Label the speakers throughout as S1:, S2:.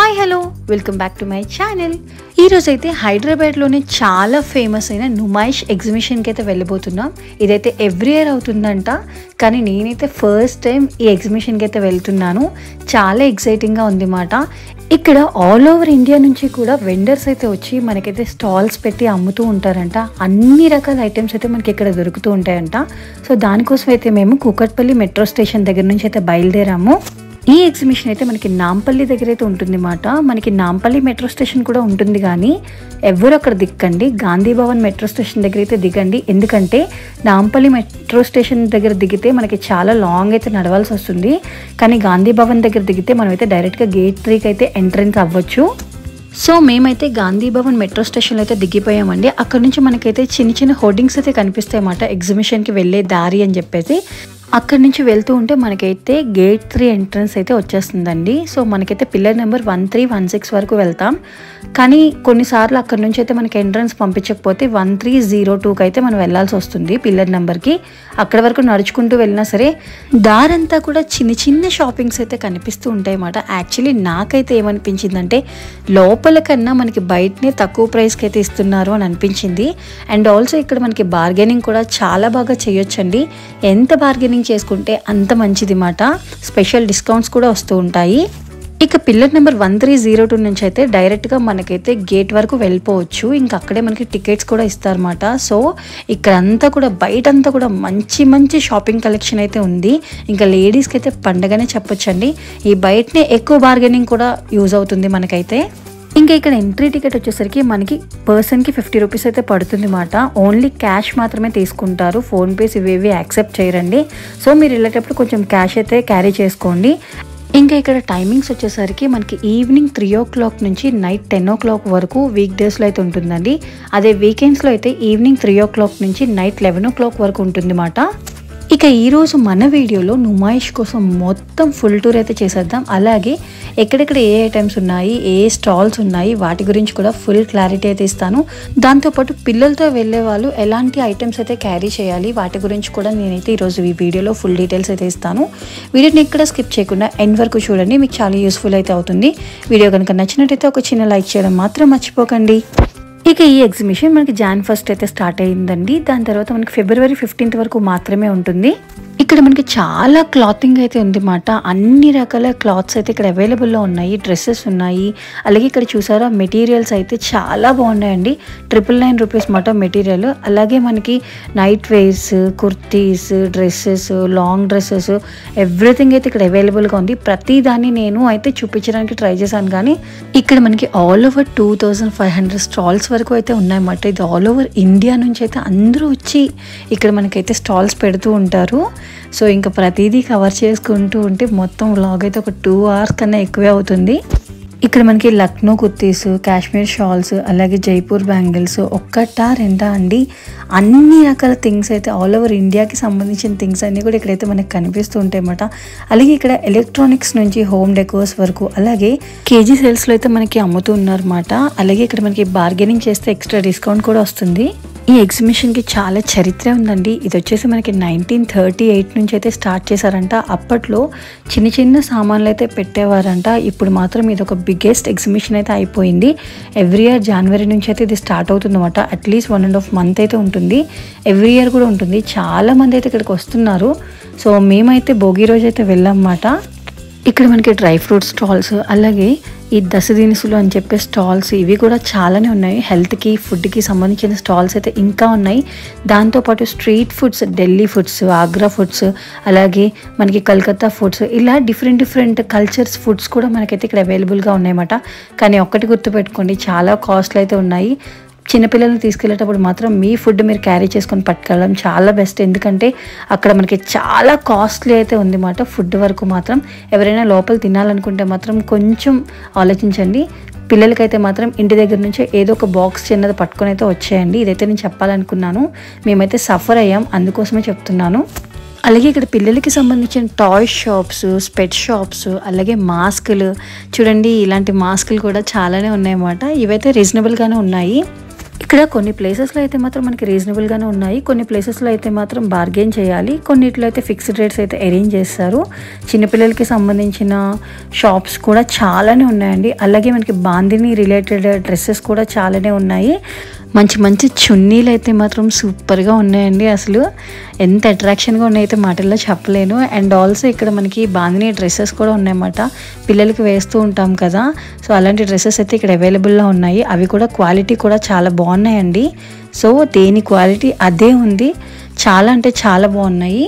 S1: Hi hello welcome back to my channel. ఈరోజైతే హైదరాబాద్లోనే చాలా ఫేమస్ అయిన నుమాయిష్ ఎగ్జిబిషన్కి అయితే వెళ్ళిపోతున్నాం. ఇదైతే ఎవ్రీ ఇయర్ అవుతుందంట, కానీ నేనైతే ఫస్ట్ టైం ఈ ఎగ్జిబిషన్కి అయితే వెళ్తున్నాను. చాలా ఎక్సైటింగ్గా ఉంది మాట. ఇక్కడ ఆల్ ఓవర్ ఇండియా నుంచి కూడా వెండర్స్ అయితే వచ్చి మనకైతే స్టాల్స్ పెట్టి అమ్ముతూ ఉంటారంట. అన్ని రకాల ఐటమ్స్ అయితే మనకి ఇక్కడ దొరుకుతూ ఉంటాయంట. సో దానికోసం అయితే మేము కూకట్పల్లి మెట్రో స్టేషన్ దగ్గర నుంచి అయితే బయలుదేరాము. ఈ ఎగ్జిబిషన్ అయితే మనకి నాంపల్లి దగ్గర అయితే ఉంటుంది మాట. మనకి నాంపల్లి మెట్రో స్టేషన్ కూడా ఉంటుంది, కానీ ఎవరు అక్కడ దిక్కండి, గాంధీ భవన్ మెట్రో స్టేషన్ దగ్గర అయితే దిగండి. ఎందుకంటే నాంపల్లి మెట్రో స్టేషన్ దగ్గర దిగితే మనకి చాలా లాంగ్ అయితే నడవాల్సి వస్తుంది, కానీ గాంధీ భవన్ దగ్గర దిగితే మనమైతే డైరెక్ట్గా గేట్ 3కి అయితే ఎంట్రన్స్ అవ్వచ్చు. సో మేమైతే గాంధీ భవన్ మెట్రో స్టేషన్లో అయితే దిగిపోయామండి. అక్కడ నుంచి మనకైతే చిన్న చిన్న హోర్డింగ్స్ అయితే కనిపిస్తాయి అన్నమాట, ఎగ్జిబిషన్కి వెళ్ళే దారి అని చెప్పేసి. అక్కడి నుంచి వెళ్తూ ఉంటే మనకైతే గేట్ 3 ఎంట్రన్స్ అయితే వచ్చేస్తుందండి. సో మనకైతే పిల్లర్ నెంబర్ 1316 వరకు వెళ్తాం, కానీ కొన్నిసార్లు అక్కడ నుంచి అయితే మనకి ఎంట్రన్స్ పంపించకపోతే 1302కి అయితే మనం వెళ్ళాల్సి వస్తుంది పిల్లర్ నెంబర్కి. అక్కడ వరకు నడుచుకుంటూ వెళ్ళినా సరే దారంతా కూడా చిన్న చిన్న షాపింగ్స్ అయితే కనిపిస్తూ ఉంటాయి అన్నమాట. యాక్చువల్లీ నాకైతే ఏమనిపించిందంటే లోపల కన్నా మనకి బయటనే తక్కువ ప్రైస్కి అయితే ఇస్తున్నారు అని అనిపించింది. అండ్ ఆల్సో ఇక్కడ మనకి బార్గెనింగ్ కూడా చాలా బాగా చేయొచ్చండి. ఎంత బార్గెనింగ్ చేసుకుంటే అంత మంచిది మాట. స్పెషల్ డిస్కౌంట్స్ కూడా వస్తూ ఉంటాయి. ఇక పిల్లర్ నెంబర్ 1302 నుంచి అయితే డైరెక్ట్గా మనకైతే గేట్ వరకు వెళ్ళిపోవచ్చు. ఇంకా అక్కడే మనకి టికెట్స్ కూడా ఇస్తారన్నమాట. సో ఇక్కడంతా కూడా బయటంతా కూడా మంచి మంచి షాపింగ్ కలెక్షన్ అయితే ఉంది. ఇంకా లేడీస్కి అయితే పండగనే చెప్పొచ్చండి. ఈ బయటనే ఎక్కువ బార్గెనింగ్ కూడా యూజ్ అవుతుంది మనకైతే. ఇంకా ఇక్కడ ఎంట్రీ టికెట్ వచ్చేసరికి మనకి పర్సన్కి 50 రూపీస్ అయితే పడుతుంది మాట. ఓన్లీ క్యాష్ మాత్రమే తీసుకుంటారు, ఫోన్పేస్ ఇవేవి యాక్సెప్ట్ చేయరండి. సో మీరు వెళ్ళేటప్పుడు కొంచెం క్యాష్ అయితే క్యారీ చేసుకోండి. ఇంకా ఇక్కడ టైమింగ్స్ వచ్చేసరికి మనకి ఈవినింగ్ 3 o'clock నుంచి నైట్ 10 o'clock వరకు వీక్ డేస్లో అయితే ఉంటుందండి. అదే వీకెండ్స్లో అయితే ఈవినింగ్ 3 o'clock నుంచి నైట్ 11 o'clock వరకు ఉంటుంది మాట. ఇక ఈరోజు మన వీడియోలో నుమాయిష్ కోసం మొత్తం ఫుల్ టూర్ అయితే చేసేద్దాం. అలాగే ఎక్కడెక్కడ ఏ ఐటమ్స్ ఉన్నాయి, ఏ స్టాల్స్ ఉన్నాయి, వాటి గురించి కూడా ఫుల్ క్లారిటీ అయితే ఇస్తాను. దాంతోపాటు పిల్లలతో వెళ్ళే వాళ్ళు ఎలాంటి ఐటమ్స్ అయితే క్యారీ చేయాలి, వాటి గురించి కూడా నేనైతే ఈరోజు ఈ వీడియోలో ఫుల్ డీటెయిల్స్ అయితే ఇస్తాను. వీడియోని ఎక్కడ స్కిప్ చేయకుండా ఎండ్ వరకు చూడండి, మీకు చాలా యూస్ఫుల్ అయితే అవుతుంది. వీడియో కనుక నచ్చినట్టయితే ఒక చిన్న లైక్ చేయడం మాత్రం మర్చిపోకండి. ఇక ఈ ఎగ్జిబిషన్ మనకి Jan 1st అయితే స్టార్ట్ అయ్యిందండి. దాని తర్వాత మనకి February 15th వరకు మాత్రమే ఉంటుంది. ఇక్కడ మనకి చాలా క్లాతింగ్ అయితే ఉంది మాట. అన్ని రకాల క్లాత్స్ అయితే ఇక్కడ అవైలబుల్లో ఉన్నాయి, డ్రెస్సెస్ ఉన్నాయి. అలాగే ఇక్కడ చూసారా మెటీరియల్స్ అయితే చాలా బాగున్నాయండి. 999 రూపీస్ మాట మెటీరియల్. అలాగే మనకి night wears, kurtis, dresses, long dresses, everything అయితే ఇక్కడ అవైలబుల్గా ఉంది. ప్రతి దాన్ని నేను అయితే చూపించడానికి ట్రై చేశాను, కానీ ఇక్కడ మనకి ఆల్ ఓవర్ 2500 స్టాల్స్ వరకు అయితే ఉన్నాయన్నమాట. ఇది ఆల్ ఓవర్ ఇండియా నుంచి అయితే అందరూ వచ్చి ఇక్కడ మనకైతే స్టాల్స్ పెడుతూ ఉంటారు. సో ఇంకా ప్రతిదీ కవర్ చేసుకుంటూ ఉంటే మొత్తం వ్లాగ్ అయితే ఒక 2 hours కన్నా ఎక్కువే అవుతుంది. ఇక్కడ మనకి లక్నో కుర్తీస్, కాశ్మీర్ షాల్స్, అలాగే జైపూర్ బ్యాంగిల్స్, ఒక్కటా రెండా అండి, అన్ని రకాల థింగ్స్ అయితే ఆల్ ఓవర్ ఇండియాకి సంబంధించిన థింగ్స్ అన్నీ కూడా ఇక్కడైతే మనకి కనిపిస్తూ ఉంటాయి అన్నమాట. అలాగే ఇక్కడ ఎలక్ట్రానిక్స్ నుంచి హోమ్ డెకోర్స్ వరకు, అలాగే కేజీ సేల్స్లో అయితే మనకి అమ్ముతూ ఉన్నారన్నమాట. అలాగే ఇక్కడ మనకి బార్గెనింగ్ చేస్తే ఎక్స్ట్రా డిస్కౌంట్ కూడా వస్తుంది. ఈ ఎగ్జిబిషన్కి చాలా చరిత్ర ఉందండి. ఇది వచ్చేసి మనకి 1938 నుంచి అయితే స్టార్ట్ చేశారంట. అప్పట్లో చిన్న చిన్న సామాన్లు అయితే పెట్టేవారంట. ఇప్పుడు మాత్రం ఇది ఒక బిగ్గెస్ట్ ఎగ్జిబిషన్ అయితే అయిపోయింది. ఎవ్రీ ఇయర్ January నుంచి అయితే ఇది స్టార్ట్ అవుతుంది అనమాట. అట్లీస్ట్ 1.5 month అయితే ఉంటుంది. ఎవ్రీ ఇయర్ కూడా ఉంటుంది. చాలా మంది అయితే ఇక్కడికి వస్తున్నారు. సో మేమైతే భోగి రోజు అయితే వెళ్ళామన్నమాట. ఇక్కడ మనకి డ్రై ఫ్రూట్ స్టాల్స్, అలాగే ఈ దశ దినుసులు అని చెప్పే స్టాల్స్, ఇవి కూడా చాలానే ఉన్నాయి. హెల్త్కి, ఫుడ్కి సంబంధించిన స్టాల్స్ అయితే ఇంకా ఉన్నాయి. దాంతోపాటు street foods, Delhi foods, Agra foods, అలాగే మనకి కలకత్తా ఫుడ్స్, ఇలా డిఫరెంట్ కల్చర్స్ ఫుడ్స్ కూడా మనకైతే ఇక్కడ అవైలబుల్గా ఉన్నాయన్నమాట. కానీ ఒక్కటి గుర్తుపెట్టుకోండి, చాలా కాస్ట్లు అయితే ఉన్నాయి. చిన్నపిల్లల్ని తీసుకెళ్ళేటప్పుడు మాత్రం మీ ఫుడ్ మీరు క్యారీ చేసుకొని పట్టుకెళ్ళడం చాలా బెస్ట్. ఎందుకంటే అక్కడ మనకి చాలా కాస్ట్లీ అయితే ఉంది మాట. ఫుడ్ వరకు మాత్రం ఎవరైనా లోపల తినాలనుకుంటే మాత్రం కొంచెం ఆలోచించండి. పిల్లలకైతే మాత్రం ఇంటి దగ్గర నుంచే ఏదో ఒక బాక్స్ చిన్నది పట్టుకొని అయితే వచ్చేయండి. ఇదైతే నేను చెప్పాలనుకున్నాను. మేమైతే సఫర్ అయ్యాం, అందుకోసమే చెప్తున్నాను. అలాగే ఇక్కడ పిల్లలకి సంబంధించిన టాయ్ షాప్స్, స్పెట్ షాప్స్, అలాగే మాస్కులు చూడండి. ఇలాంటి మాస్కులు కూడా చాలానే ఉన్నాయన్నమాట. ఇవైతే రీజనబుల్గానే ఉన్నాయి. ఇక్కడ కొన్ని ప్లేసెస్లో అయితే మాత్రం మనకి రీజనబుల్గానే ఉన్నాయి, కొన్ని ప్లేసెస్లో అయితే మాత్రం బార్గెన్ చేయాలి, కొన్నిట్లో అయితే ఫిక్స్డ్ రేట్స్ అయితే అరేంజ్ చేస్తారు. చిన్నపిల్లలకి సంబంధించిన షాప్స్ కూడా చాలానే ఉన్నాయండి. అలాగే మనకి బాందిని రిలేటెడ్ డ్రెస్సెస్ కూడా చాలానే ఉన్నాయి. మంచి మంచి చున్నీలు అయితే మాత్రం సూపర్గా ఉన్నాయండి. అసలు ఎంత అట్రాక్షన్గా ఉన్నాయైతే మాటల్లో చెప్పలేను. అండ్ ఆల్సో ఇక్కడ మనకి బాందిని డ్రెస్సెస్ కూడా ఉన్నాయన్నమాట, పిల్లలకి వేస్తూ ఉంటాం కదా. సో అలాంటి డ్రెస్సెస్ అయితే ఇక్కడ అవైలబుల్లో ఉన్నాయి. అవి కూడా క్వాలిటీ కూడా చాలా బాగున్నాయండి. సో దేని క్వాలిటీ అదే ఉంది, చాలా అంటే చాలా బాగున్నాయి.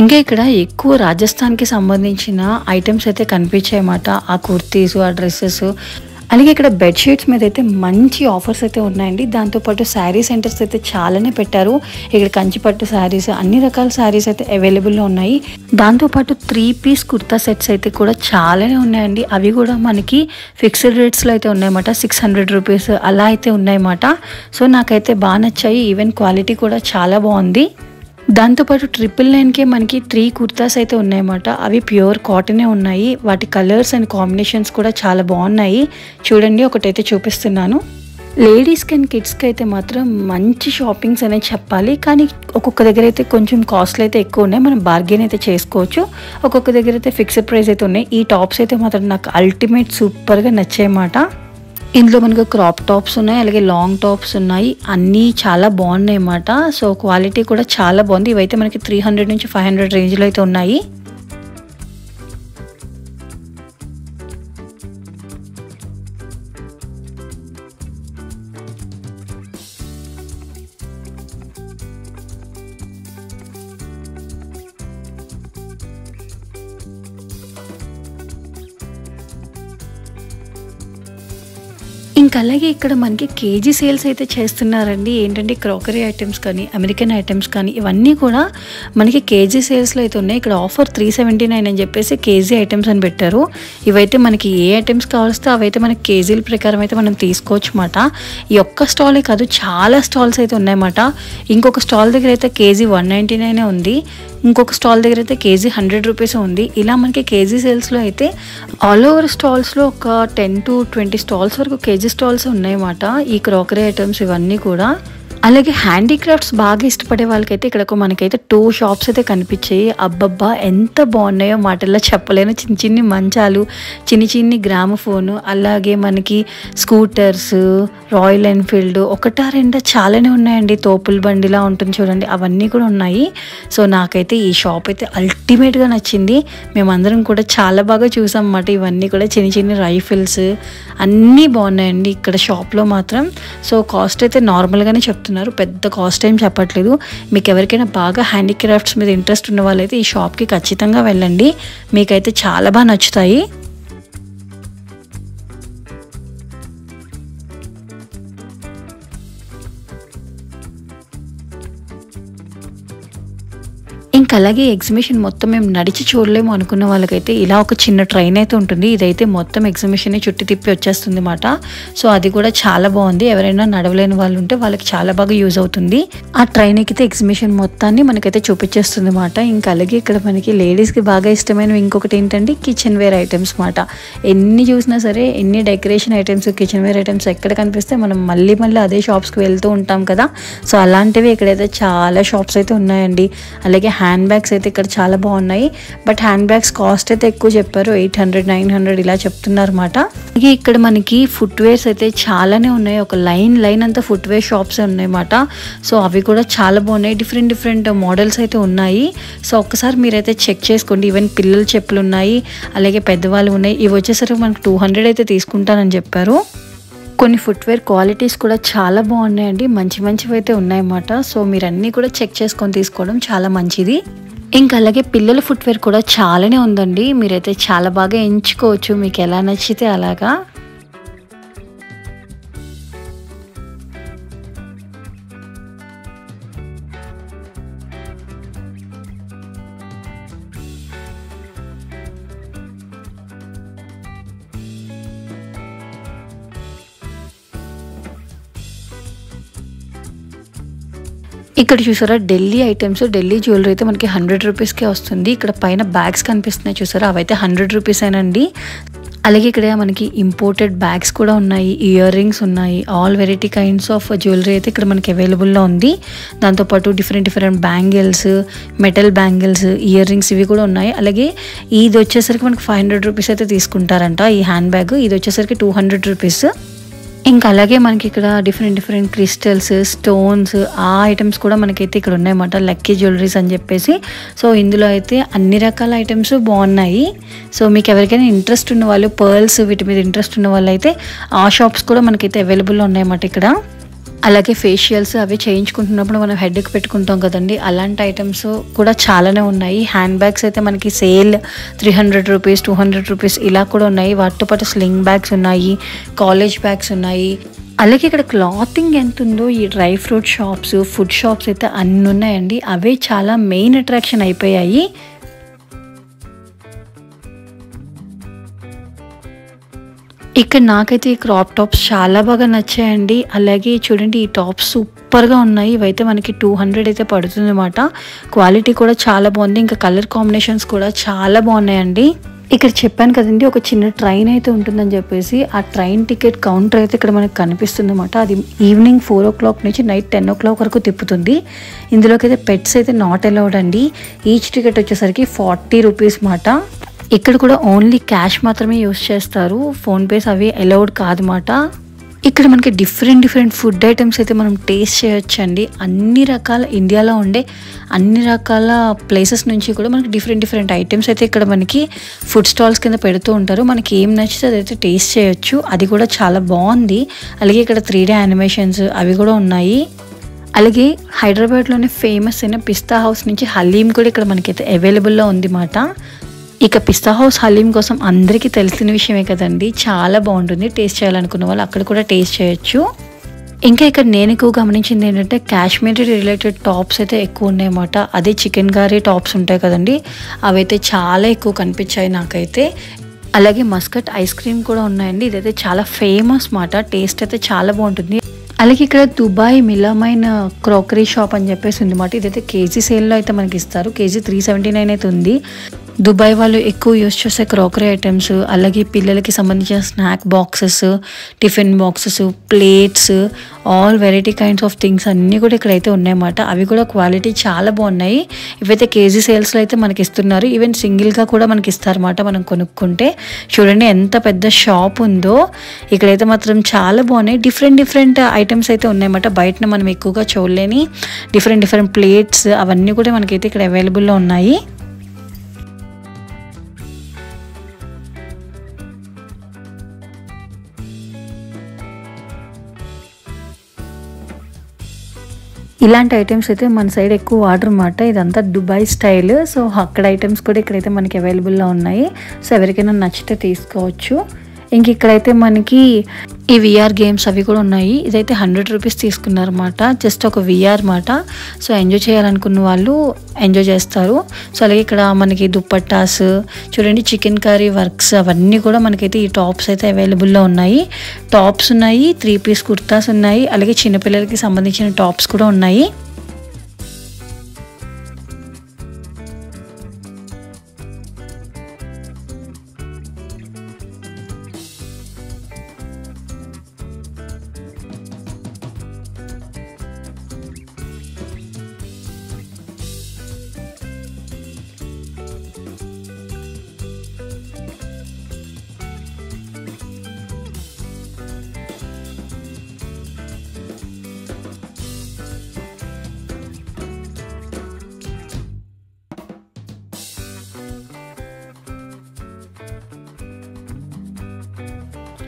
S1: ఇంకా ఇక్కడ ఎక్కువ రాజస్థాన్కి సంబంధించిన ఐటమ్స్ అయితే కనిపించాయి అన్నమాట. ఆ కుర్తీస్, ఆ డ్రెస్సెస్, అలాగే ఇక్కడ బెడ్షీట్స్ మీద అయితే మంచి ఆఫర్స్ అయితే ఉన్నాయండి. దాంతోపాటు శారీ సెంటర్స్ అయితే చాలానే పెట్టారు. ఇక్కడ కంచిపట్టు శారీస్, అన్ని రకాల శారీస్ అయితే అవైలబుల్లో ఉన్నాయి. దాంతోపాటు 3 పీస్ కుర్తా సెట్స్ అయితే కూడా చాలానే ఉన్నాయండి. అవి కూడా మనకి ఫిక్స్డ్ రేట్స్లో అయితే ఉన్నాయన్నమాట. 600 రూపీస్ అలా అయితే ఉన్నాయన్నమాట. సో నాకైతే బాగా నచ్చాయి. ఈవెన్ క్వాలిటీ కూడా చాలా బాగుంది. దాంతోపాటు 999కే మనకి 3 కుర్తాస్ అయితే ఉన్నాయన్నమాట. అవి ప్యూర్ కాటనే ఉన్నాయి. వాటి కలర్స్ అండ్ కాంబినేషన్స్ కూడా చాలా బాగున్నాయి. చూడండి, ఒకటైతే చూపిస్తున్నాను. లేడీస్కి అండ్ కిడ్స్కి అయితే మాత్రం మంచి షాపింగ్స్ అనేది చెప్పాలి. కానీ ఒక్కొక్క దగ్గర అయితే కొంచెం కాస్ట్లు అయితే ఎక్కువ ఉన్నాయి, మనం బార్గెన్ అయితే చేసుకోవచ్చు. ఒక్కొక్క దగ్గర అయితే ఫిక్స్డ్ ప్రైస్ అయితే ఉన్నాయి. ఈ టాప్స్ అయితే మాత్రం నాకు అల్టిమేట్ సూపర్గా నచ్చాయన్నమాట. ఇందులో మనకు క్రాప్ టాప్స్ ఉన్నాయి, అలాగే లాంగ్ టాప్స్ ఉన్నాయి. అన్నీ చాలా బాగున్నాయి అన్నమాట. సో క్వాలిటీ కూడా చాలా బాగుంది. ఇవైతే మనకి 300 నుంచి 500 రేంజ్లో అయితే ఉన్నాయి. ఇంకా అలాగే ఇక్కడ మనకి కేజీ సేల్స్ అయితే చేస్తున్నారండి. ఏంటంటే క్రాకరీ ఐటమ్స్ కానీ, అమెరికన్ ఐటమ్స్ కానీ, ఇవన్నీ కూడా మనకి కేజీ సేల్స్లో అయితే ఉన్నాయి. ఇక్కడ ఆఫర్ 379 అని చెప్పేసి కేజీ ఐటమ్స్ అని పెట్టారు. ఇవైతే మనకి ఏ ఐటమ్స్ కావాల్స్తే అవైతే మనకి కేజీల ప్రకారం అయితే మనం తీసుకోవచ్చు అన్నమాట. ఈ ఒక్క స్టాలే కాదు, చాలా స్టాల్స్ అయితే ఉన్నాయన్నమాట. ఇంకొక స్టాల్ దగ్గర అయితే కేజీ 199 ఉంది, ఇంకొక స్టాల్ దగ్గర అయితే కేజీ 100 రూపీస్ ఉంది. ఇలా మనకి కేజీ సేల్స్లో అయితే ఆల్ ఓవర్ స్టాల్స్లో ఒక 10 to 20 స్టాల్స్ వరకు కేజీ స్టాల్స్ ఉన్నాయన్నమాట. ఈ క్రాకరీ ఐటమ్స్ ఇవన్నీ కూడా. అలాగే హ్యాండీక్రాఫ్ట్స్ బాగా ఇష్టపడే వాళ్ళకైతే ఇక్కడ మనకైతే 2 షాప్స్ అయితే కనిపించాయి. అబ్బబ్బా ఎంత బాగున్నాయో మాటల్లో చెప్పలేను. చిన్న చిన్ని మంచాలు, చిన్ని గ్రామఫోను, అలాగే మనకి స్కూటర్స్, రాయల్ ఎన్ఫీల్డ్, ఒకటా రెండా చాలానే ఉన్నాయండి. తోపుల బండిలా ఉంటుంది చూడండి, అవన్నీ కూడా ఉన్నాయి. సో నాకైతే ఈ షాప్ అయితే అల్టిమేట్గా నచ్చింది. మేమందరం కూడా చాలా బాగా చూసాం అన్నమాట. ఇవన్నీ కూడా చిన్ని రైఫిల్స్ అన్నీ బాగున్నాయండి ఇక్కడ షాప్లో మాత్రం. సో కాస్ట్ అయితే నార్మల్గానే చెప్తున్నారు, పెద్ద కాస్ట్ ఏం చెప్పట్లేదు. మీకు ఎవరికైనా బాగా హ్యాండీక్రాఫ్ట్స్ మీద ఇంట్రెస్ట్ ఉన్న వాళ్ళైతే ఈ షాప్కి ఖచ్చితంగా వెళ్ళండి, మీకైతే చాలా బాగా నచ్చుతాయి. ఇంకా అలాగే ఎగ్జిబిషన్ మొత్తం మేము నడిచి చూడలేము అనుకున్న వాళ్ళకైతే ఇలా ఒక చిన్న ట్రైన్ అయితే ఉంటుంది. ఇదైతే మొత్తం ఎగ్జిబిషన్ చుట్టి తిప్పి వచ్చేస్తుంది అన్నమాట. సో అది కూడా చాలా బాగుంది. ఎవరైనా నడవలేని వాళ్ళు ఉంటే వాళ్ళకి చాలా బాగా యూజ్ అవుతుంది. ఆ ట్రైన్ ఎక్కితే ఎగ్జిబిషన్ మొత్తాన్ని మనకైతే చూపించేస్తుంది అన్నమాట. ఇంకా అలాగే ఇక్కడ మనకి లేడీస్కి బాగా ఇష్టమైనవి ఇంకొకటి ఏంటంటే కిచెన్ వేర్ ఐటమ్స్ అన్నమాట. ఎన్ని చూసినా సరే, ఎన్ని decoration items, kitchen ware items ఎక్కడ కనిపిస్తే మనం మళ్ళీ అదే షాప్స్కి వెళ్తూ ఉంటాం కదా. సో అలాంటివి ఇక్కడైతే చాలా షాప్స్ అయితే ఉన్నాయండి. అలాగే హ్యాండ్ బ్యాగ్స్ అయితే ఇక్కడ చాలా బాగున్నాయి. బట్ హ్యాండ్ బ్యాగ్స్ కాస్ట్ అయితే ఎక్కువ చెప్పారు, 800, 900 ఇలా చెప్తున్నారు అన్నమాట. అలాగే ఇక్కడ మనకి ఫుట్వేర్స్ అయితే చాలానే ఉన్నాయి. ఒక లైన్ అంతా ఫుట్వేర్ షాప్స్ ఉన్నాయన్నమాట. సో అవి కూడా చాలా బాగున్నాయి. డిఫరెంట్ మోడల్స్ అయితే ఉన్నాయి. సో ఒక్కసారి మీరైతే చెక్ చేసుకోండి. ఈవెన్ పిల్లల చెప్పులు ఉన్నాయి, అలాగే పెద్దవాళ్ళు ఉన్నాయి. ఇవి వచ్చేసరికి మనకు 200 అయితే తీసుకుంటానని చెప్పారు. కొన్ని ఫుట్వేర్ క్వాలిటీస్ కూడా చాలా బాగున్నాయండి, మంచివి అయితే ఉన్నాయన్నమాట. సో మీరు అన్నీ కూడా చెక్ చేసుకొని తీసుకోవడం చాలా మంచిది. ఇంకా అలాగే పిల్లల ఫుట్వేర్ కూడా చాలానే ఉందండి. మీరైతే చాలా బాగా ఎంచుకోవచ్చు, మీకు ఎలా నచ్చితే అలాగా. ఇక్కడ చూసారా ఢిల్లీ ఐటమ్స్, ఢిల్లీ జ్యువెలరీ అయితే మనకి 100 రూపీస్కే వస్తుంది. ఇక్కడ పైన బ్యాగ్స్ కనిపిస్తున్నాయి చూసారా, అవైతే 100 రూపీసేనండి. అలాగే ఇక్కడ మనకి ఇంపోర్టెడ్ బ్యాగ్స్ కూడా ఉన్నాయి, ఇయర్ రింగ్స్ ఉన్నాయి, all variety kinds of jewellery అయితే ఇక్కడ మనకి అవైలబుల్లో ఉంది. దాంతోపాటు different bangles, metal bangles, ear rings ఇవి కూడా ఉన్నాయి. అలాగే ఇది వచ్చేసరికి మనకి 500 రూపీస్ అయితే తీసుకుంటారంట ఈ హ్యాండ్ బ్యాగ్. ఇది వచ్చేసరికి 200 రూపీస్. ఇంకా అలాగే మనకి ఇక్కడ డిఫరెంట్ క్రిస్టల్స్, స్టోన్స్ ఆ ఐటమ్స్ కూడా మనకైతే ఇక్కడ ఉన్నాయన్నమాట, లక్కీ జ్యువెలరీస్ అని చెప్పేసి. సో ఇందులో అయితే అన్ని రకాల ఐటమ్స్ బాగున్నాయి. సో మీకు ఎవరికైనా ఇంట్రెస్ట్ ఉన్న వాళ్ళు, పర్ల్స్ వీటి మీద ఇంట్రెస్ట్ ఉన్న వాళ్ళు అయితే ఆ షాప్స్ కూడా మనకైతే అవైలబుల్లో ఉన్నాయన్నమాట ఇక్కడ. అలాగే ఫేషియల్స్ అవి చేయించుకుంటున్నప్పుడు మనం హెడ్కి పెట్టుకుంటాం కదండి, అలాంటి ఐటమ్స్ కూడా చాలానే ఉన్నాయి. హ్యాండ్ బ్యాగ్స్ అయితే మనకి సేల్ 300 రూపీస్, 200 రూపీస్ ఇలా కూడా ఉన్నాయి. వాటితో పాటు స్లింగ్ బ్యాగ్స్ ఉన్నాయి, కాలేజ్ బ్యాగ్స్ ఉన్నాయి. అలాగే ఇక్కడ క్లాతింగ్ ఎంత ఉందో, ఈ dry fruit shops, food shops అయితే అన్నీ ఉన్నాయండి. అవే చాలా మెయిన్ అట్రాక్షన్ అయిపోయాయి. ఇక్కడ నాకైతే ఈ క్రాప్ టాప్స్ చాలా బాగా నచ్చాయండి. అలాగే చూడండి ఈ టాప్స్ సూపర్గా ఉన్నాయి. ఇవైతే మనకి 200 అయితే పడుతుంది అన్నమాట. క్వాలిటీ కూడా చాలా బాగుంది. ఇంకా కలర్ కాంబినేషన్స్ కూడా చాలా బాగున్నాయండి. ఇక్కడ చెప్పాను కదండి ఒక చిన్న ట్రైన్ అయితే ఉంటుందని చెప్పేసి, ఆ ట్రైన్ టికెట్ కౌంటర్ అయితే ఇక్కడ మనకు కనిపిస్తుంది అన్నమాట. అది ఈవినింగ్ 4 o'clock నుంచి నైట్ 10 o'clock వరకు తిప్పుతుంది. ఇందులోకి అయితే పెట్స్ అయితే నాట్ అలౌడ్ అండి. ఈచ్ టికెట్ వచ్చేసరికి 40 రూపీస్ మాట. ఇక్కడ కూడా ఓన్లీ క్యాష్ మాత్రమే యూస్ చేస్తారు, ఫోన్పేస్ అవి అలౌడ్ కాదన్నమాట. ఇక్కడ మనకి డిఫరెంట్ ఫుడ్ ఐటమ్స్ అయితే మనం టేస్ట్ చేయొచ్చండి. అన్ని రకాల ఇండియాలో ఉండే అన్ని రకాల ప్లేసెస్ నుంచి కూడా మనకి డిఫరెంట్ ఐటమ్స్ అయితే ఇక్కడ మనకి ఫుడ్ స్టాల్స్ కింద పెడుతూ ఉంటారు. మనకి ఏం నచ్చితే అదైతే టేస్ట్ చేయొచ్చు. అది కూడా చాలా బాగుంది. అలాగే ఇక్కడ 3D యానిమేషన్స్ అవి కూడా ఉన్నాయి. అలాగే హైదరాబాద్లోనే ఫేమస్ అయిన పిస్తా హౌస్ నుంచి హలీం కూడా ఇక్కడ మనకైతే అవైలబుల్లో ఉంది మాట. ఇక పిస్తా హౌస్ హలీం కోసం అందరికీ తెలిసిన విషయమే కదండి, చాలా బాగుంటుంది. టేస్ట్ చేయాలనుకున్న వాళ్ళు అక్కడ కూడా టేస్ట్ చేయొచ్చు. ఇంకా ఇక్కడ నేను ఎక్కువ గమనించింది ఏంటంటే కాశ్మీరీ రిలేటెడ్ టాప్స్ అయితే ఎక్కువ ఉన్నాయన్నమాట. అదే చికెన్ కర్రీ టాప్స్ ఉంటాయి కదండి, అవైతే చాలా ఎక్కువ కనిపించాయి నాకైతే. అలాగే మస్కట్ ఐస్ క్రీమ్ కూడా ఉన్నాయండి. ఇదైతే చాలా ఫేమస్ మాట, టేస్ట్ అయితే చాలా బాగుంటుంది. అలాగే ఇక్కడ దుబాయ్ మిలమైన్ క్రాకరీ షాప్ అని చెప్పేసి ఉంది మాట. ఇదైతే కేజీ సేల్లో అయితే మనకి ఇస్తారు. కేజీ 379 అయితే ఉంది. దుబాయ్ వాళ్ళు ఎక్కువ యూస్ చేసే క్రాకరీ ఐటమ్స్, అలాగే పిల్లలకి సంబంధించిన snack boxes, tiffin boxes, plates, all variety kinds of things అన్నీ కూడా ఇక్కడైతే ఉన్నాయన్నమాట. అవి కూడా క్వాలిటీ చాలా బాగున్నాయి. ఇవైతే కేజీ సేల్స్లో అయితే మనకి ఇస్తున్నారు. ఈవెన్ సింగిల్గా కూడా మనకి ఇస్తారన్నమాట మనం కొనుక్కుంటే. చూడండి ఎంత పెద్ద షాప్ ఉందో. ఇక్కడైతే మాత్రం చాలా బాగున్నాయి. డిఫరెంట్ ఐటమ్స్ అయితే ఉన్నాయన్నమాట. బయటన మనం ఎక్కువగా చూడలేని డిఫరెంట్ ప్లేట్స్ అవన్నీ కూడా మనకైతే ఇక్కడ అవైలబుల్లో ఉన్నాయి. ఇలాంటి ఐటమ్స్ అయితే మన సైడ్ ఎక్కువ వాడరు అన్నమాట. ఇదంతా దుబాయ్ స్టైల్. సో అక్కడ ఐటమ్స్ కూడా ఇక్కడైతే మనకి అవైలబుల్లో ఉన్నాయి. సో ఎవరికైనా నచ్చితే తీసుకోవచ్చు. ఇంక ఇక్కడైతే మనకి ఈ విఆర్ గేమ్స్ అవి కూడా ఉన్నాయి. ఇదైతే 100 రూపీస్ తీసుకున్నారన్నమాట, జస్ట్ ఒక విఆర్ మాట. సో ఎంజాయ్ చేయాలనుకున్న వాళ్ళు ఎంజాయ్ చేస్తారు. సో అలాగే ఇక్కడ మనకి దుప్పట్టాస్ చూడండి, చికెన్ కర్రీ వర్క్స్ అవన్నీ కూడా మనకైతే ఈ టాప్స్ అయితే అవైలబుల్లో ఉన్నాయి. టాప్స్ ఉన్నాయి, 3 పీస్ కుర్తాస్ ఉన్నాయి, అలాగే చిన్నపిల్లలకి సంబంధించిన టాప్స్ కూడా ఉన్నాయి.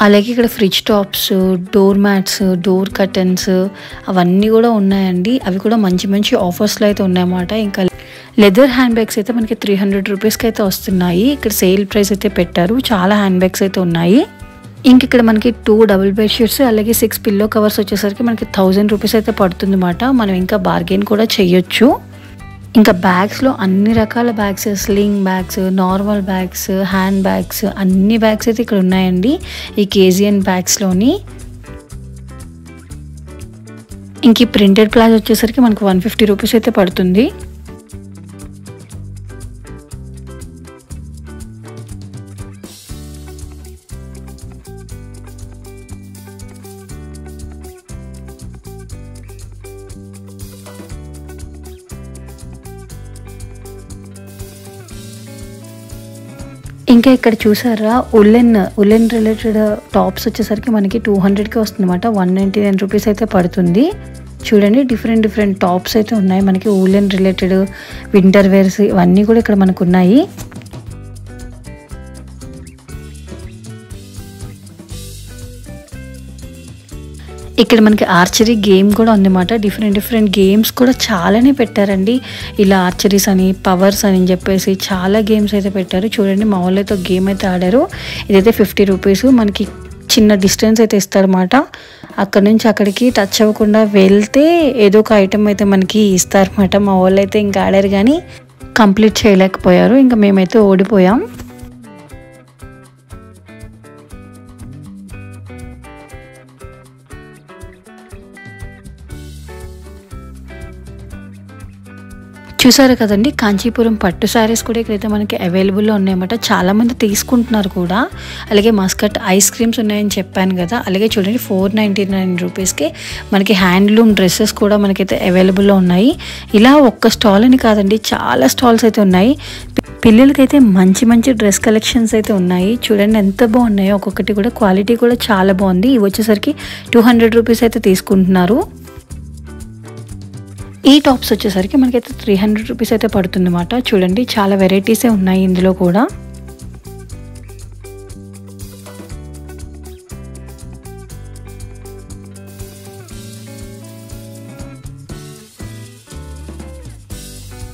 S1: అలాగే ఇక్కడ fridge tops, door mats, door curtains అవన్నీ కూడా ఉన్నాయండి. అవి కూడా మంచి ఆఫర్స్లో అయితే ఉన్నాయన్నమాట. ఇంకా లెదర్ హ్యాండ్ బ్యాగ్స్ అయితే మనకి 300 రూపీస్కి అయితే వస్తున్నాయి. ఇక్కడ సేల్ ప్రైస్ అయితే పెట్టారు. చాలా హ్యాండ్ బ్యాగ్స్ అయితే ఉన్నాయి. ఇంక ఇక్కడ మనకి 2 డబుల్ బెడ్షీట్స్ అలాగే 6 పిల్లో కవర్స్ వచ్చేసరికి మనకి 1000 రూపీస్ అయితే పడుతుంది అన్నమాట. మనం ఇంకా బార్గెన్ కూడా చేయొచ్చు. ఇంకా బ్యాగ్స్లో అన్ని రకాల bags, sling bags, normal bags, hand bags అన్ని బ్యాగ్స్ అయితే ఇక్కడ ఉన్నాయండి ఈ కేజీఎన్ బ్యాగ్స్లోని. ఇంక ఈ ప్రింటెడ్ ప్లాజ్ వచ్చేసరికి మనకు 150 రూపీస్ అయితే పడుతుంది. ఇంకా ఇక్కడ చూసారా ఉలెన్ రిలేటెడ్ టాప్స్ వచ్చేసరికి మనకి 200కి వస్తుంది అనమాట. 199 రూపీస్ అయితే పడుతుంది. చూడండి డిఫరెంట్ టాప్స్ అయితే ఉన్నాయి మనకి, ఉలెన్ రిలేటెడ్ వింటర్ వేర్స్ ఇవన్నీ కూడా ఇక్కడ మనకు ఉన్నాయి. ఇక్కడ మనకి ఆర్చరీ గేమ్ కూడా ఉందన్నమాట. డిఫరెంట్ గేమ్స్ కూడా చాలానే పెట్టారండి. ఇలా ఆర్చరీస్ అని, పవర్స్ అని చెప్పేసి చాలా గేమ్స్ అయితే పెట్టారు. చూడండి మా వాళ్ళు అయితే గేమ్ అయితే ఆడారు. ఇదైతే 50 రూపీస్. మనకి చిన్న డిస్టెన్స్ అయితే ఇస్తారన్నమాట. అక్కడ నుంచి అక్కడికి టచ్ అవ్వకుండా వెళ్తే ఏదో ఒక ఐటెం అయితే మనకి ఇస్తారన్నమాట. మా వాళ్ళు అయితే ఇంకా ఆడారు కానీ కంప్లీట్ చేయలేకపోయారు. ఇంకా మేమైతే ఓడిపోయాం. చూసారు కదండి, కాంచీపురం పట్టు శారీస్ కూడా ఇక్కడైతే మనకి అవైలబుల్లో ఉన్నాయన్నమాట. చాలామంది తీసుకుంటున్నారు కూడా. అలాగే మస్కట్ ఐస్ క్రీమ్స్ ఉన్నాయని చెప్పాను కదా. అలాగే చూడండి 499 రూపీస్కి మనకి హ్యాండ్లూమ్ డ్రెస్సెస్ కూడా మనకైతే అవైలబుల్లో ఉన్నాయి. ఇలా ఒక్క స్టాల్ అని కాదండి, చాలా స్టాల్స్ అయితే ఉన్నాయి. పిల్లలకైతే మంచి డ్రెస్ కలెక్షన్స్ అయితే ఉన్నాయి. చూడండి ఎంత బాగున్నాయో, ఒక్కొక్కటి కూడా క్వాలిటీ కూడా చాలా బాగుంది. ఇవి వచ్చేసరికి 200 రూపీస్ అయితే తీసుకుంటున్నారు. ఈ టాప్స్ వచ్చేసరికి మనకైతే 300 రూపీస్ అయితే పడుతుంది అన్నమాట. చూడండి చాలా వెరైటీసే ఉన్నాయి ఇందులో కూడా.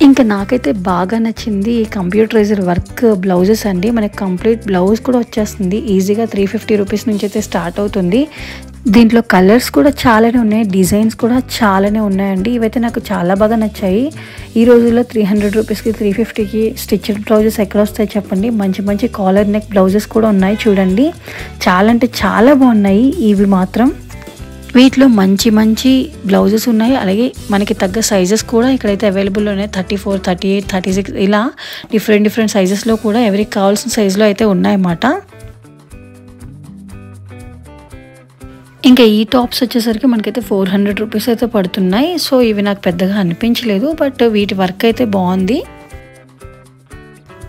S1: ఇంకా నాకైతే బాగా నచ్చింది ఈ కంప్యూటరైజర్ వర్క్ బ్లౌజెస్ అండి. మనకి కంప్లీట్ బ్లౌజ్ కూడా వచ్చేస్తుంది ఈజీగా. 350 రూపీస్ నుంచి అయితే స్టార్ట్ అవుతుంది. దీంట్లో కలర్స్ కూడా చాలానే ఉన్నాయి, డిజైన్స్ కూడా చాలానే ఉన్నాయండి. ఇవైతే నాకు చాలా బాగా నచ్చాయి. ఈ రోజుల్లో 300 రూపీస్కి 350కి స్టిచ్డ్ బ్లౌజెస్ ఎక్కడ వస్తాయి చెప్పండి. మంచి కాలర్ నెక్ బ్లౌజెస్ కూడా ఉన్నాయి. చూడండి చాలా అంటే చాలా బాగున్నాయి ఇవి మాత్రం. వీటిలో మంచి బ్లౌజెస్ ఉన్నాయి. అలాగే మనకి తగ్గ సైజెస్ కూడా ఇక్కడైతే అవైలబుల్ ఉన్నాయి. 34, 38, 36 ఇలా డిఫరెంట్ సైజెస్లో కూడా ఎవరికి కావాల్సిన సైజులో అయితే ఉన్నాయన్నమాట. ఇంకా ఈ టాప్స్ వచ్చేసరికి మనకైతే 400 రూపీస్ అయితే పడుతున్నాయి. సో ఇవి నాకు పెద్దగా అనిపించలేదు, బట్ వీటి వర్క్ అయితే బాగుంది.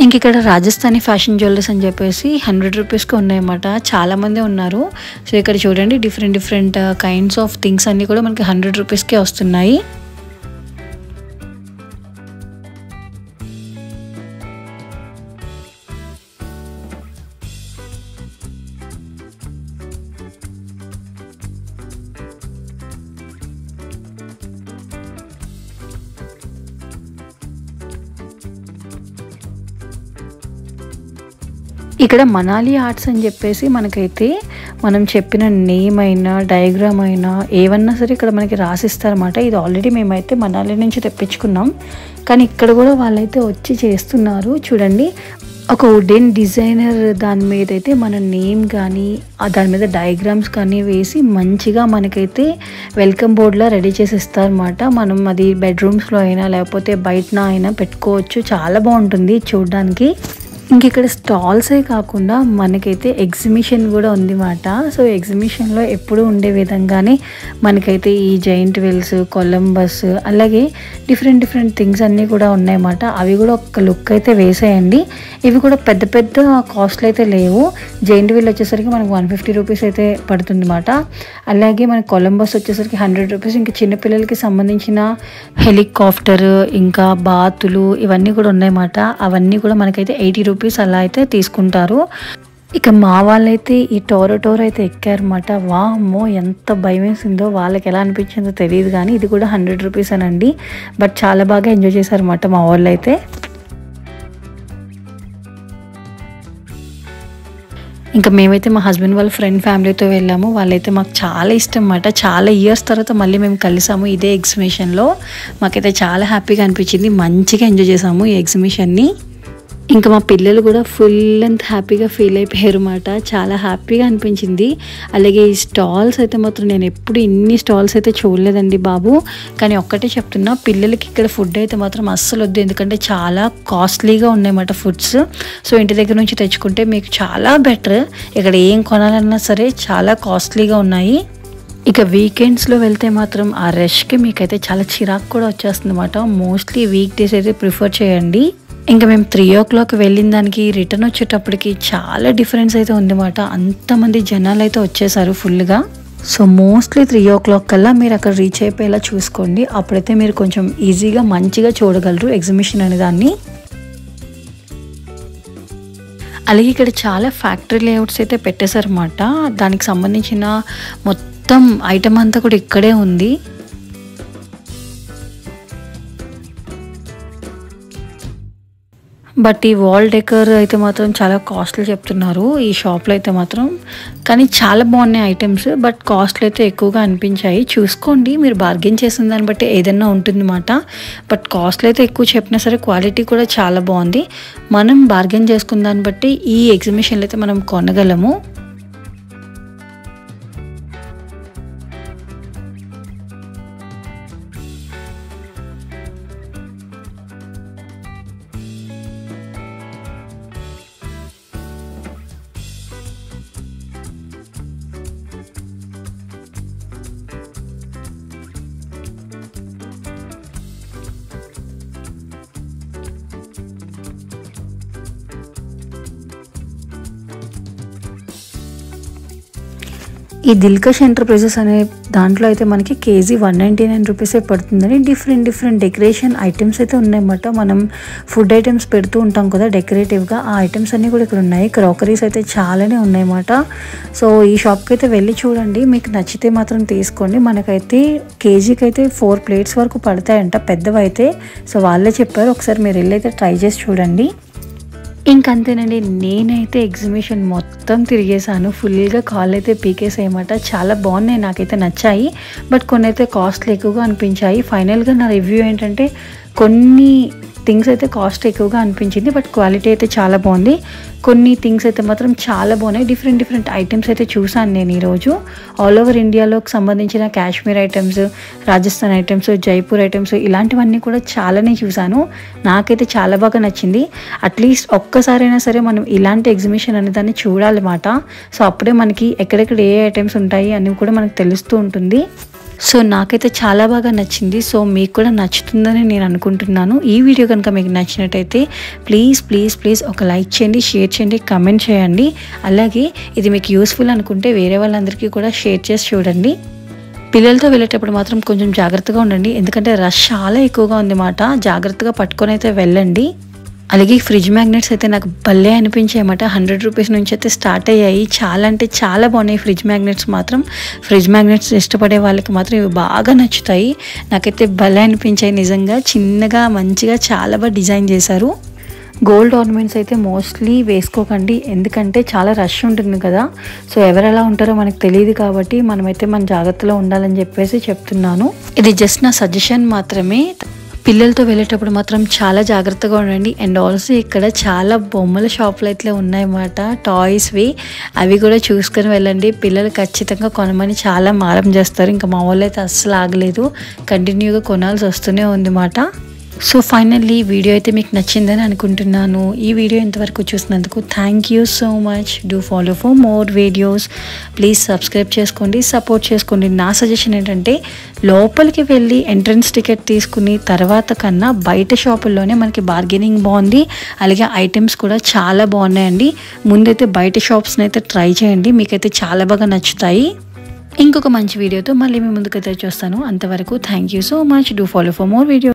S1: ఇంక ఇక్కడ రాజస్థానీ ఫ్యాషన్ జ్యువెలర్స్ అని చెప్పేసి 100 రూపీస్కి ఉన్నాయన్నమాట. చాలామంది ఉన్నారు. సో ఇక్కడ చూడండి డిఫరెంట్ కైండ్స్ ఆఫ్ థింగ్స్ అన్నీ కూడా మనకి 100 రూపీస్కే వస్తున్నాయి. ఇక్కడ మనాలి ఆర్ట్స్ అని చెప్పేసి మనకైతే మనం చెప్పిన నేమ్ అయినా డయాగ్రామ్ అయినా ఏమన్నా సరే ఇక్కడ మనకి రాసిస్తారన్నమాట. ఇది ఆల్రెడీ మేమైతే మనాలి నుంచి తెప్పించుకున్నాం, కానీ ఇక్కడ కూడా వాళ్ళైతే వచ్చి చేస్తున్నారు. చూడండి ఒక వుడెన్ డిజైనర్ దాని మీద అయితే మన నేమ్ కానీ దాని మీద డయాగ్రామ్స్ కానీ వేసి మంచిగా మనకైతే వెల్కమ్ బోర్డ్లా రెడీ చేసి ఇస్తారన్నమాట. మనం అది బెడ్రూమ్స్లో అయినా లేకపోతే బయటన అయినా పెట్టుకోవచ్చు. చాలా బాగుంటుంది చూడడానికి. ఇంక ఇక్కడ స్టాల్సే కాకుండా మనకైతే ఎగ్జిబిషన్ కూడా ఉంది మాట. సో ఎగ్జిబిషన్లో ఎప్పుడు ఉండే విధంగానే మనకైతే ఈ జైంట్ వీల్స్, కొలంబస్ అలాగే డిఫరెంట్ థింగ్స్ అన్నీ కూడా ఉన్నాయన్నమాట. అవి కూడా ఒక లుక్ అయితే వేసేయండి. ఇవి కూడా పెద్ద కాస్ట్లు అయితే లేవు. జైంట్ వీల్ వచ్చేసరికి మనకు 150 రూపీస్ అయితే పడుతుంది అన్నమాట. అలాగే మన కొలంబస్ వచ్చేసరికి 100 రూపీస్. ఇంకా చిన్నపిల్లలకి సంబంధించిన హెలికాప్టర్ ఇంకా బాతులు ఇవన్నీ కూడా ఉన్నాయన్నమాట. అవన్నీ కూడా మనకైతే 80 రూపీస్ అలా అయితే తీసుకుంటారు. ఇక మా వాళ్ళైతే ఈ టోరో అయితే ఎక్కారన్నమాట. వామ్మో ఎంత భయం వేసిందో, వాళ్ళకి ఎలా అనిపించిందో తెలియదు కానీ ఇది కూడా 100 రూపీస్ అనండి. బట్ చాలా బాగా ఎంజాయ్ చేశారన్నమాట మా వాళ్ళు అయితే. ఇంకా మేమైతే మా హస్బెండ్ వాళ్ళ ఫ్రెండ్ ఫ్యామిలీతో వెళ్ళాము. వాళ్ళైతే మాకు చాలా ఇష్టం అన్నమాట. చాలా ఇయర్స్ తర్వాత మళ్ళీ మేము కలిసాము ఇదే ఎగ్జిబిషన్లో. మాకైతే చాలా హ్యాపీగా అనిపించింది. మంచిగా ఎంజాయ్ చేసాము ఈ ఎగ్జిబిషన్ని. ఇంకా మా పిల్లలు కూడా ఫుల్ అండ్ హ్యాపీగా ఫీల్ అయిపోయారు అన్నమాట. చాలా హ్యాపీగా అనిపించింది. అలాగే ఈ స్టాల్స్ అయితే మాత్రం నేను ఎప్పుడు ఇన్ని స్టాల్స్ అయితే చూడలేదండి బాబు. కానీ ఒక్కటే చెప్తున్నా, పిల్లలకి ఇక్కడ ఫుడ్ అయితే మాత్రం అస్సలు వద్దు. ఎందుకంటే చాలా కాస్ట్లీగా ఉన్నాయన్నమాట ఫుడ్స్. సో ఇంటి దగ్గర నుంచి తెచ్చుకుంటే మీకు చాలా బెటర్. ఇక్కడ ఏం కొనాలన్నా సరే చాలా కాస్ట్లీగా ఉన్నాయి. ఇక వీకెండ్స్లో వెళ్తే మాత్రం ఆ రష్కి మీకైతే చాలా చిరాకు కూడా వచ్చేస్తుంది అన్నమాట. మోస్ట్లీ వీక్ డేస్ అయితే ప్రిఫర్ చేయండి. ఇంకా మేము 3 o'clock వెళ్ళిన దానికి రిటర్న్ వచ్చేటప్పటికి చాలా డిఫరెన్స్ అయితే ఉందన్నమాట. అంతమంది జనాలు అయితే వచ్చేసారు ఫుల్గా. సో మోస్ట్లీ 3 o'clock కల్లా మీరు అక్కడ రీచ్ అయిపోయేలా చూసుకోండి. అప్పుడైతే మీరు కొంచెం ఈజీగా మంచిగా చూడగలరు ఎగ్జిబిషన్ అనే దాన్ని. అలాగే ఇక్కడ చాలా ఫ్యాక్టరీ లేఅవుట్స్ అయితే పెట్టేశారన్నమాట. దానికి సంబంధించిన మొత్తం ఐటమ్ అంతా కూడా ఇక్కడే ఉంది. బట్ ఈ వాల్ డెకర్ అయితే మాత్రం చాలా కాస్ట్లీ చెప్తున్నారు ఈ షాప్లో అయితే మాత్రం. కానీ చాలా బాగున్నాయి ఐటమ్స్, బట్ కాస్ట్లు అయితే ఎక్కువగా అనిపించాయి. చూసుకోండి, మీరు బార్గెన్ చేసిన దాన్ని బట్టి ఏదైనా ఉంటుందన్నమాట. బట్ కాస్ట్లు అయితే ఎక్కువ చెప్పినా సరే క్వాలిటీ కూడా చాలా బాగుంది. మనం బార్గెన్ చేసుకున్న దాన్ని బట్టి ఈ ఎగ్జిబిషన్లో అయితే మనం కొనగలము. ఈ దిల్కష్ ఎంటర్ప్రైజెస్ అనే దాంట్లో అయితే మనకి కేజీ 199 రూపీసే పడుతుందని డిఫరెంట్ డెకరేషన్ ఐటమ్స్ అయితే ఉన్నాయన్నమాట. మనం ఫుడ్ ఐటమ్స్ పెడుతూ ఉంటాం కదా డెకరేటివ్గా, ఆ ఐటమ్స్ అన్నీ కూడా ఇక్కడ ఉన్నాయి. క్రాకరీస్ అయితే చాలానే ఉన్నాయన్నమాట. సో ఈ షాప్కి అయితే వెళ్ళి చూడండి, మీకు నచ్చితే మాత్రం తీసుకోండి. మనకైతే కేజీకి అయితే 4 plates వరకు పడతాయంట పెద్దవైతే. సో వాళ్ళే చెప్పారు, ఒకసారి మీరు వెళ్ళి అయితే ట్రై చేసి చూడండి. ఇంకంతేనండి, నేనైతే ఎగ్జిబిషన్ మొత్తం తిరిగేసాను. ఫుల్గా కాళ్ళు అయితే పీకేసాయన్నమాట. చాలా బాగున్నాయి, నాకైతే నచ్చాయి. బట్ కొన్ని అయితే కాస్ట్లు ఎక్కువగా అనిపించాయి. ఫైనల్గా నా రివ్యూ ఏంటంటే కొన్ని థింగ్స్ అయితే కాస్ట్ ఎక్కువగా అనిపించింది, బట్ క్వాలిటీ అయితే చాలా బాగుంది. కొన్ని థింగ్స్ అయితే మాత్రం చాలా బాగున్నాయి. డిఫరెంట్ ఐటమ్స్ అయితే చూసాను నేను ఈరోజు. ఆల్ ఓవర్ ఇండియాలోకి సంబంధించిన Kashmir items, Rajasthan items, Jaipur items ఇలాంటివన్నీ కూడా చాలానే చూసాను. నాకైతే చాలా బాగా నచ్చింది. అట్లీస్ట్ ఒక్కసారైనా సరే మనం ఇలాంటి ఎగ్జిబిషన్ అనే దాన్ని చూడాలన్నమాట. సో అప్పుడే మనకి ఎక్కడెక్కడ ఏ ఐటమ్స్ ఉంటాయి అని కూడా మనకు తెలుస్తూ ఉంటుంది. సో నాకైతే చాలా బాగా నచ్చింది. సో మీకు కూడా నచ్చుతుందని నేను అనుకుంటున్నాను. ఈ వీడియో కనుక మీకు నచ్చినట్టయితే ప్లీజ్ ఒక లైక్ చేయండి, షేర్ చేయండి, కమెంట్ చేయండి. అలాగే ఇది మీకు యూస్ఫుల్ అనుకుంటే వేరే వాళ్ళందరికీ కూడా షేర్ చేసి చూడండి. పిల్లలతో వెళ్ళేటప్పుడు మాత్రం కొంచెం జాగ్రత్తగా ఉండండి, ఎందుకంటే రష్ చాలా ఎక్కువగా ఉందన్నమాట. జాగ్రత్తగా పట్టుకొని అయితే వెళ్ళండి. అలాగే ఫ్రిడ్జ్ మ్యాగ్నెట్స్ అయితే నాకు భలే అనిపించాయన్నమాట. 100 రూపీస్ నుంచి అయితే స్టార్ట్ అయ్యాయి. చాలా అంటే చాలా బాగున్నాయి ఫ్రిడ్జ్ మ్యాగ్నెట్స్ మాత్రం. ఫ్రిడ్జ్ మ్యాగ్నెట్స్ ఇష్టపడే వాళ్ళకి మాత్రం ఇవి బాగా నచ్చుతాయి. నాకైతే భలే అనిపించాయి నిజంగా. చిన్నగా మంచిగా చాలా బాగా డిజైన్ చేశారు. గోల్డ్ ఆర్నమెంట్స్ అయితే మోస్ట్లీ వేసుకోకండి, ఎందుకంటే చాలా రష్ ఉంటుంది కదా. సో ఎవరు ఎలా ఉంటారో మనకు తెలియదు, కాబట్టి మనమైతే మన జాగ్రత్తలో ఉండాలని చెప్పేసి చెప్తున్నాను. ఇది జస్ట్ నా సజెషన్ మాత్రమే. పిల్లలతో వెళ్ళేటప్పుడు మాత్రం చాలా జాగ్రత్తగా ఉండండి. అండ్ ఆల్సో ఇక్కడ చాలా బొమ్మల షాపులు అయితే ఉన్నాయన్నమాట, టాయ్స్వి. అవి కూడా చూసుకొని వెళ్ళండి. పిల్లలు ఖచ్చితంగా కొనమని చాలా మారం చేస్తారు. ఇంకా మా వాళ్ళు అయితే అస్సలు ఆగలేదు, కంటిన్యూగా కొనాల్సి వస్తూనే ఉందన్నమాట. సో ఫైనల్లీ వీడియో అయితే మీకు నచ్చిందని అనుకుంటున్నాను. ఈ వీడియో ఇంతవరకు చూసినందుకు thank you so much. Do follow for more videos. Please subscribe చేసుకోండి, సపోర్ట్ చేసుకోండి. నా సజెషన్ ఏంటంటే లోపలికి వెళ్ళి ఎంట్రన్స్ టికెట్ తీసుకుని తర్వాత కన్నా బయట షాపుల్లోనే మనకి బార్గెనింగ్ బాగుంది. అలాగే ఐటమ్స్ కూడా చాలా బాగున్నాయండి. ముందైతే బయట షాప్స్ని అయితే ట్రై చేయండి, మీకైతే చాలా బాగా నచ్చుతాయి. ఇంకొక మంచి వీడియోతో మళ్ళీ మీ ముందుకైతే చూస్తాను. అంతవరకు thank you so much. Do follow for more video.